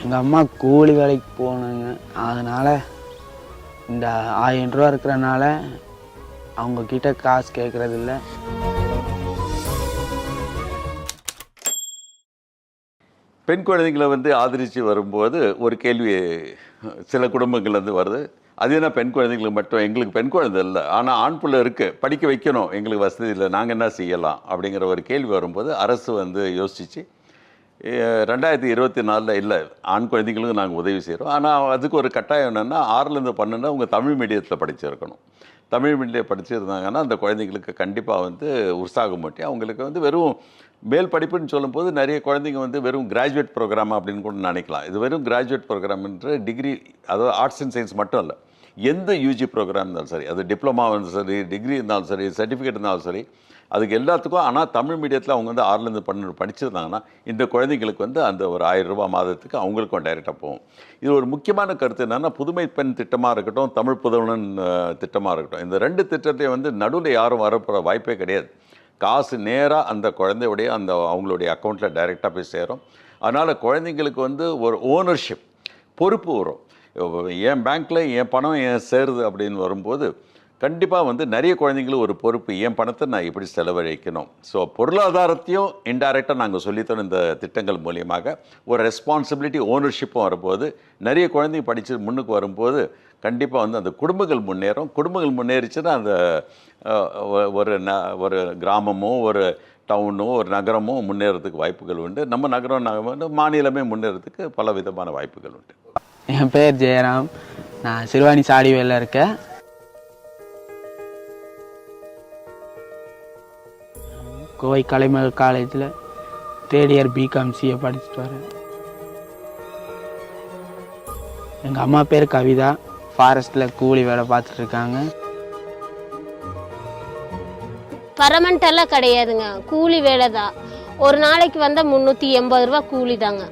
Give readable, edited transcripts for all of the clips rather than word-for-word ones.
எங்கள் அம்மா கூலி வேலைக்கு போகணுங்க. அதனால் இந்த 1000 ரூபா இருக்கிறனால அவங்கக்கிட்ட காசு கேட்குறதில்ல. பெண் குழந்தைங்களை ஆதரித்து வரும்போது ஒரு கேள்வி சில குடும்பங்கள்லேருந்து வருது. அது என்ன பெண் குழந்தைங்களுக்கு மட்டும், எங்களுக்கு பெண் குழந்தை இல்லை, ஆனால் ஆண் பிள்ளை இருக்குது, படிக்க வைக்கணும், எங்களுக்கு வசதி இல்லை, நாங்கள் என்ன செய்யலாம் அப்படிங்கிற ஒரு கேள்வி வரும்போது அரசு யோசிச்சு 2024 இல்லை ஆண் குழந்தைங்களுக்கும் நாங்கள் உதவி செய்கிறோம். ஆனால் அதுக்கு ஒரு கட்டாயம் என்னென்னா 6லேருந்து 12 அவங்க தமிழ் மீடியத்தில் படிச்சிருக்கணும். தமிழ் மீடியம் படிச்சிருந்தாங்கன்னா அந்த குழந்தைங்களுக்கு கண்டிப்பாக உற்சாகம் ஊட்டி அவங்களுக்கு வெறும் மேல் படிப்புன்னு சொல்லும்போது நிறைய குழந்தைங்க வெறும் கிராஜுவேட் ப்ரோக்ராம் அப்படின்னு கூட நினைக்கலாம். இது வெறும் கிராஜுவேட் ப்ரோக்ராம்ன்ற டிகிரி, அதாவது ஆர்ட்ஸ் அண்ட் சயின்ஸ் மட்டும் இல்லை, எந்த யூஜி ப்ரோக்ராம் இருந்தாலும் சரி, அது டிப்ளமா இருந்தாலும் சரி, டிகிரி இருந்தாலும் சரி, சர்டிஃபிகேட் இருந்தாலும் சரி, அதுக்கு எல்லாத்துக்கும். ஆனால் தமிழ் மீடியத்தில் அவங்க 6லேருந்து 12 படிச்சிருந்தாங்கன்னா இந்த குழந்தைங்களுக்கு அந்த ஒரு 1000 ரூபா மாதத்துக்கு அவங்களுக்கும் டைரெக்டாக போகும். இது ஒரு முக்கியமான கருத்து என்னென்னா, புதுமை பெண் திட்டமாக இருக்கட்டும், தமிழ் புதல்வன் திட்டமாக இருக்கட்டும், இந்த 2 திட்டத்தையும் நடுவில் யாரும் வரப்போகிற வாய்ப்பே கிடையாது. காசு நேராக அந்த குழந்தையுடைய அவங்களுடைய அக்கௌண்ட்டில் டைரெக்டாக போய் சேரும். அதனால் குழந்தைங்களுக்கு ஒரு ஓனர்ஷிப், பொறுப்பு வரும். என் பேங்க்கில் என் பணம் சேருது அப்படின்னு வரும்போது கண்டிப்பாக நிறைய குழந்தைங்களுக்கு ஒரு பொறுப்பு, என் பணத்தை நான் எப்படி செலவழிக்கணும். ஸோ பொருளாதாரத்தையும் இன்டைரக்டாக நாங்கள் சொல்லித்தரோம் இந்த திட்டங்கள் மூலியமாக. ஒரு ரெஸ்பான்சிபிலிட்டி, ஓனர்ஷிப்பும் வரும்போது நிறைய குழந்தைங்க படித்து முன்னுக்கு வரும்போது கண்டிப்பாக அந்த குடும்பங்கள் முன்னேறும். குடும்பங்கள் முன்னேறிச்சுன்னா அந்த ஒரு கிராமமோ ஒரு டவுனோ ஒரு நகரமோ முன்னேறதுக்கு வாய்ப்புகள் உண்டு. நம்ம நகரம் மாநிலமே முன்னேறதுக்கு பல விதமான வாய்ப்புகள் உண்டு. என் பேர் ஜெயராம், நான் சிறுவாணி சாடிவேலில் இருக்கேன். கோவை கலைமகள் காலேஜில் 3rd இயர் பிகாம் சிஏ படிச்சுட்டு வரேன். எங்கள் அம்மா பேர் கவிதா, ஃபாரஸ்ட்டில் கூலி வேலை பார்த்துட்ருக்காங்க. பர்மனெண்டெல்லாம் கிடையாதுங்க, கூலி வேலை தான். ஒரு நாளைக்கு 380 ரூபா கூலி தாங்க.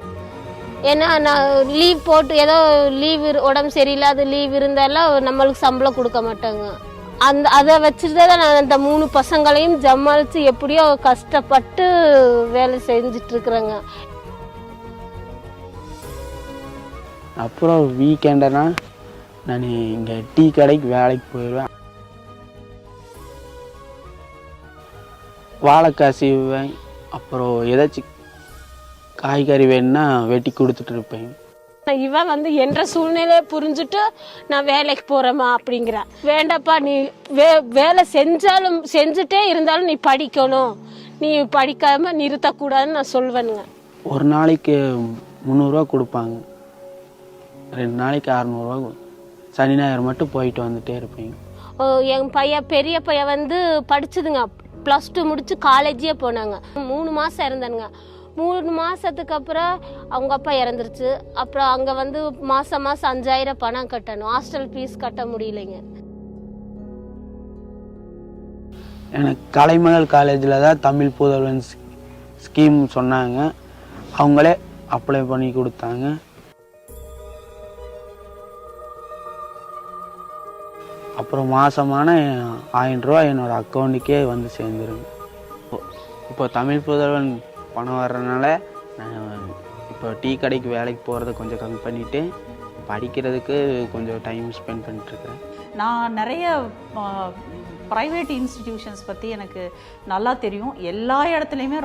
ஏன்னா நான் லீவ் போட்டு ஏதோ லீவ் உடம்பு சரியில்லாத லீவ் இருந்தாலும் நம்மளுக்கு சம்பளம் கொடுக்க மாட்டாங்க. அதை வச்சுட்டு தான் நான் அந்த 3 பசங்களையும் ஜமாளித்து எப்படியோ கஷ்டப்பட்டு வேலை செஞ்சிட்ருக்குறேங்க. அப்புறம் வீக்கெண்டனா நான் இங்கே டீ கடைக்கு வேலைக்கு போயிடுவேன். வாழைக்காய் சீவுவேன். அப்புறம் ஏதாச்சும் காய்கறி வேணுன்னா வெட்டி கொடுத்துட்டு இருப்பேன். இவன் என்ற சூழ்நிலையை புரிஞ்சுட்டு நான் வேலைக்கு போகிறேம்மா அப்படிங்கிறேன். வேண்டாப்பா, நீ வேலை செஞ்சுட்டே இருந்தாலும் நீ படிக்கணும், நீ படிக்காமல் நிறுத்தக்கூடாதுன்னு நான் சொல்வேனுங்க. ஒரு நாளைக்கு 300 ரூபா கொடுப்பாங்க, 2 நாளைக்கு 600 ரூபா. சனி ஞாயிறு மட்டும் போயிட்டு வந்துட்டே இருப்பேங்க. என் பையன் பெரிய பையன் படிச்சுதுங்க, +2 முடிச்சு காலேஜே போனாங்க. 3 மாதம் இருந்தானுங்க. 3 மாதத்துக்கு அப்புறம் அவங்க அப்பா இறந்துருச்சு. அப்புறம் அங்கே மாதம் 5000 பணம் கட்டணும், ஹாஸ்டல் ஃபீஸ் கட்ட முடியலைங்க. எனக்கு கலைமகள் காலேஜில் தான் தமிழ் புதல்வன் ஸ்கீம் சொன்னாங்க, அவங்களே அப்ளை பண்ணி கொடுத்தாங்க. அப்புறம் மாதமான 1000 ரூபா என்னோடய அக்கௌண்ட்டுக்கே சேர்ந்துருங்க. இப்போ தமிழ் புதல்வன் பணம் வர்றதுனால நான் இப்போ டீ கடைக்கு வேலைக்கு போகிறத கொஞ்சம் கம்மி பண்ணிவிட்டு படிக்கிறதுக்கு கொஞ்சம் டைம் ஸ்பெண்ட் பண்ணிட்டுருக்கேன். நான் நிறைய ப்ரைவேட் இன்ஸ்டிடியூஷன்ஸ் பற்றி எனக்கு நல்லா தெரியும். எல்லா இடத்துலையுமே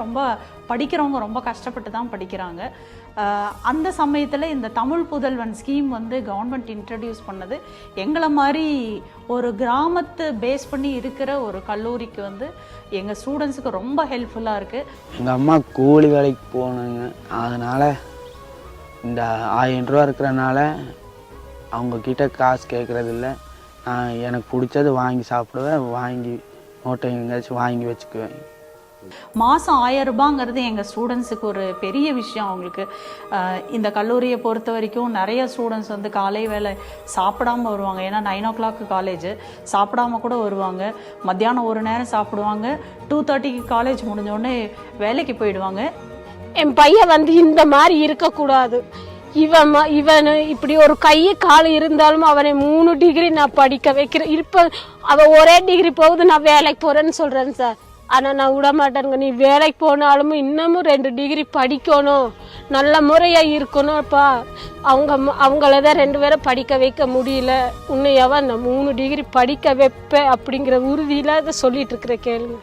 படிக்கிறவங்க ரொம்ப கஷ்டப்பட்டு தான் படிக்கிறாங்க. அந்த சமயத்தில் இந்த தமிழ் புதல்வன் ஸ்கீம் கவர்மெண்ட் இன்ட்ரடியூஸ் பண்ணது எங்களை மாதிரி ஒரு கிராமத்து பேஸ் பண்ணி இருக்கிற ஒரு கல்லூரிக்கு எங்கள் ஸ்டூடெண்ட்ஸுக்கு ரொம்ப ஹெல்ப்ஃபுல்லாக இருக்குது. எங்கள் அம்மா கூலி வேலைக்கு போகணுங்க, அதனால் இந்த 1000 ரூபா இருக்கிறனால அவங்கக்கிட்ட காசு கேட்குறதில்ல. நான் எனக்கு பிடிச்சது வாங்கி சாப்பிடுவேன், வாங்கி நோட்டை எங்கேயாச்சும் வாங்கி வச்சுக்குவேன். மாதம் 1000 ரூபாங்கிறது எங்கள் ஸ்டூடெண்ட்ஸுக்கு ஒரு பெரிய விஷயம். அவங்களுக்கு இந்த கல்லூரியை பொறுத்த வரைக்கும் நிறைய ஸ்டூடெண்ட்ஸ் காலை வேலை சாப்பிடாமல் வருவாங்க. ஏன்னா 9 o'clock காலேஜ், சாப்பிடாம கூட வருவாங்க. மத்தியானம் ஒரு நேரம் சாப்பிடுவாங்க, 2:30க்கு காலேஜ் முடிஞ்சோடனே வேலைக்கு போயிடுவாங்க. என் பையன் இந்த மாதிரி இருக்கக்கூடாது. இவன் இப்படி ஒரு கை கால் இருந்தாலும் அவனை 3 டிகிரி நான் படிக்க வைக்கிறேன். இப்போ அவன் ஒரே டிகிரி போகுது, நான் வேலைக்கு போகிறேன்னு சொல்கிறேன் சார். ஆனால் நான் விட மாட்டேனுங்க. நீ வேலைக்கு போனாலும் இன்னமும் 2 டிகிரி படிக்கணும், நல்ல முறையாக இருக்கணும்ப்பா. அவங்கள தான் 2 பேரை படிக்க வைக்க முடியல, உன்னையாவா அந்த 3 டிகிரி படிக்க வைப்பேன் அப்படிங்கிற உறுதியில் அதை சொல்லிட்டு இருக்கிற கேளுங்க.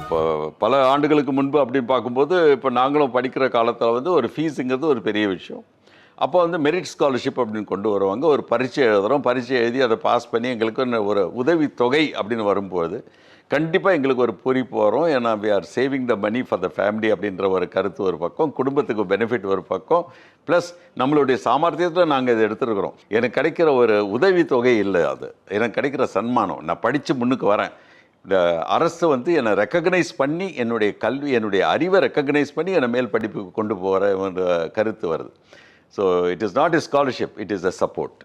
இப்போ பல ஆண்டுகளுக்கு முன்பு அப்படின்னு பார்க்கும்போது இப்போ நாங்களும் படிக்கிற காலத்தில் வந்து ஒரு ஃபீஸுங்கிறது ஒரு பெரிய விஷயம். அப்போ வந்து மெரிட் ஸ்காலர்ஷிப் அப்படின்னு கொண்டு வருவாங்க. ஒரு பரீட்சை எழுதுகிறோம், பரீட்சை எழுதி அதை பாஸ் பண்ணி எங்களுக்கு ஒரு உதவி தொகை அப்படின்னு வரும்போது கண்டிப்பாக எங்களுக்கு ஒரு பூரிப்பு வரும். ஏன்னா we are saving the money for the family அப்படின்ற ஒரு கருத்து ஒரு பக்கம், குடும்பத்துக்கு பெனிஃபிட் ஒரு பக்கம், ப்ளஸ் நம்மளுடைய சாமர்த்தியத்தில் நாங்கள் இதை எடுத்துருக்குறோம். எனக்கு கிடைக்கிற ஒரு உதவி தொகை இல்லை, அது எனக்கு கிடைக்கிற சன்மானம். நான் படித்து முன்னுக்கு வரேன், இந்த அரசு வந்து என்னை ரெக்கக்னைஸ் பண்ணி என்னுடைய கல்வி என்னுடைய அறிவை ரெக்கக்னைஸ் பண்ணி என்னை மேல் படிப்புக்கு கொண்டு போகிற கருத்து வருது. So it is not a scholarship, it is a support.